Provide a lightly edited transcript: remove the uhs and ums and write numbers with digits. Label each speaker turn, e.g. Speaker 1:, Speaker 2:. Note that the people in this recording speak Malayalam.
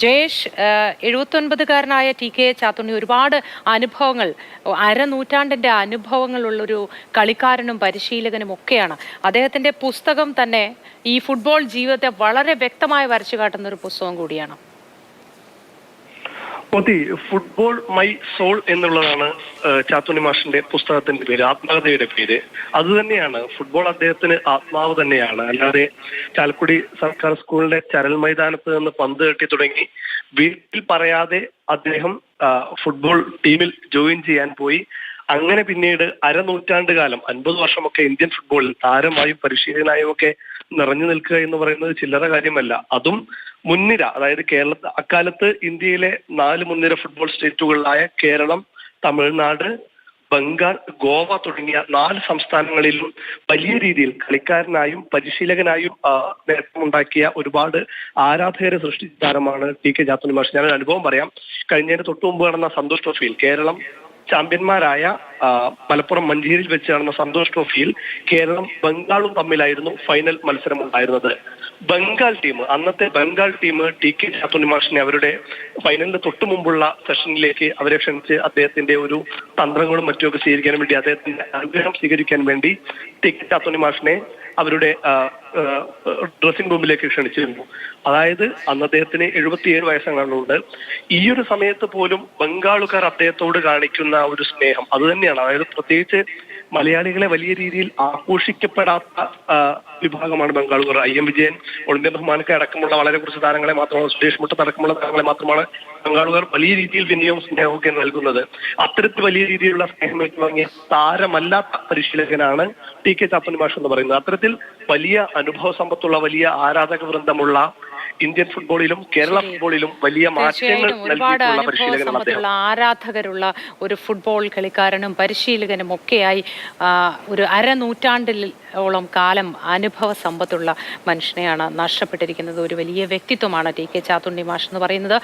Speaker 1: ജയേഷ് 79കാരനായ ടി കെ ചാത്തുണ്ണി ഒരുപാട് അനുഭവങ്ങൾ, അരനൂറ്റാണ്ടിന്റെ അനുഭവങ്ങളുള്ളൊരു കളിക്കാരനും പരിശീലകനും ഒക്കെയാണ്. അദ്ദേഹത്തിന്റെ പുസ്തകം തന്നെ ഈ ഫുട്ബോൾ ജീവിതത്തെ വളരെ വ്യക്തമായി വരച്ചു കാട്ടുന്ന ഒരു പുസ്തകം കൂടിയാണ്.
Speaker 2: ഫുട്ബോൾ മൈ സോൾ എന്നുള്ളതാണ് ചാത്തുണ്ണി മാഷിന്റെ പുസ്തകത്തിന്റെ പേര്, ആത്മകഥയുടെ പേര്. അത് തന്നെയാണ് ഫുട്ബോൾ അദ്ദേഹത്തിന് ആത്മാവ് തന്നെയാണ്. അല്ലാതെ ചാലക്കുടി സർക്കാർ സ്കൂളിന്റെ ചരൽ മൈതാനത്ത് നിന്ന് പന്ത് കെട്ടി തുടങ്ങി വീട്ടിൽ പറയാതെ അദ്ദേഹം ഫുട്ബോൾ ടീമിൽ ജോയിൻ ചെയ്യാൻ പോയി. അങ്ങനെ പിന്നീട് അരനൂറ്റാണ്ട് കാലം 50 വർഷമൊക്കെ ഇന്ത്യൻ ഫുട്ബോളിൽ താരമായും പരിശീലകനായും ഒക്കെ നിറഞ്ഞു നിൽക്കുക എന്ന് പറയുന്നത് ചില്ലറ കാര്യമല്ല. അതും മുൻനിര, അതായത് അക്കാലത്ത് ഇന്ത്യയിലെ 4 മുൻനിര ഫുട്ബോൾ സ്റ്റേറ്റുകളിലായ കേരളം, തമിഴ്നാട്, ബംഗാൾ, ഗോവ തുടങ്ങിയ 4 സംസ്ഥാനങ്ങളിലും വലിയ രീതിയിൽ കളിക്കാരനായും പരിശീലകനായും നേട്ടമുണ്ടാക്കിയ ഒരുപാട് ആരാധകരെ സൃഷ്ടിച്ച താരമാണ് ടി കെ ചാത്തുണ്ണി മാഷ്. ഞാനൊരു അനുഭവം പറയാം. കഴിഞ്ഞതിന് തൊട്ടു മുമ്പ് നടന്ന സന്തോഷ് ട്രോഫിയിൽ കേരളം ചാമ്പ്യന്മാരായ മലപ്പുറം മഞ്ചേരിയിൽ വെച്ച് നടന്ന സന്തോഷ് ട്രോഫിയിൽ കേരളം ബംഗാളും തമ്മിലായിരുന്നു ഫൈനൽ മത്സരം ഉണ്ടായിരുന്നത്. അന്നത്തെ Bengal team T K Chathunni മാഷിനെ അവരുടെ ഫൈനലിന് തൊട്ടു മുമ്പുള്ള സെഷനിലേക്ക് അവരെ ക്ഷണിച്ച് അദ്ദേഹത്തിന്റെ ഒരു തന്ത്രങ്ങളും മറ്റുമൊക്കെ സ്വീകരിക്കാൻ വേണ്ടി, അദ്ദേഹത്തിന്റെ അനുഗ്രഹം സ്വീകരിക്കാൻ വേണ്ടി ടി കെ ചാത്തുണ്ണി മാഷിനെ അവരുടെ ഡ്രസ്സിംഗ് റൂമിലേക്ക് ക്ഷണിച്ചിരുന്നു. അതായത് അന്ന് അദ്ദേഹത്തിന് 77 വയസ്സെങ്ങാണ്ടുണ്ട്. ഈ ഒരു സമയത്ത് പോലും ബംഗാളുകാർ അദ്ദേഹത്തോട് കാണിക്കുന്ന ഒരു സ്നേഹം അത് തന്നെയാണ്. അതായത് പ്രത്യേകിച്ച് മലയാളികളെ വലിയ രീതിയിൽ ആഘോഷിക്കപ്പെടാത്ത വിഭാഗമാണ് ബംഗാളുകാർ. IM വിജയൻ, ഒളിമ്പ്യൻ ബഹുമാനൊക്കെ അടക്കമുള്ള വളരെ കുറച്ച് താരങ്ങളെ മാത്രമാണ്, സുരേഷ് മുട്ടത്ത് അടക്കമുള്ള താരങ്ങളെ മാത്രമാണ് ബംഗാളുകാർ വലിയ രീതിയിൽ വിനയവും സ്നേഹവും ഒക്കെ നൽകുന്നത്. അത്തരത്തിൽ വലിയ രീതിയിലുള്ള സ്നേഹം ഏറ്റുവാങ്ങിയ താരമല്ലാത്ത പരിശീലകനാണ് ടി കെ ചാത്തുണ്ണി മാഷ് എന്ന് പറയുന്നത്. അത്തരത്തിൽ വലിയ അനുഭവ സമ്പത്തുള്ള, വലിയ ആരാധക വൃന്ദമുള്ള ഇന്ത്യൻ ഫുട്ബോളിലും കേരള ഫുട്ബോളിലും വലിയ മാറ്റങ്ങൾ
Speaker 1: ഒരുപാട് അനുഭവസമ്പത്തുള്ള, ആരാധകരുള്ള ഒരു ഫുട്ബോൾ കളിക്കാരനും പരിശീലകനും ഒക്കെയായി ഒരു അരനൂറ്റാണ്ടിലോളം കാലം അനുഭവ സമ്പത്തുള്ള മനുഷ്യനെയാണ് നഷ്ടപ്പെട്ടിരിക്കുന്നത്. ഒരു വലിയ വ്യക്തിത്വമാണ് ടി കെ ചാത്തുണ്ണി മാഷ് എന്ന് പറയുന്നത്.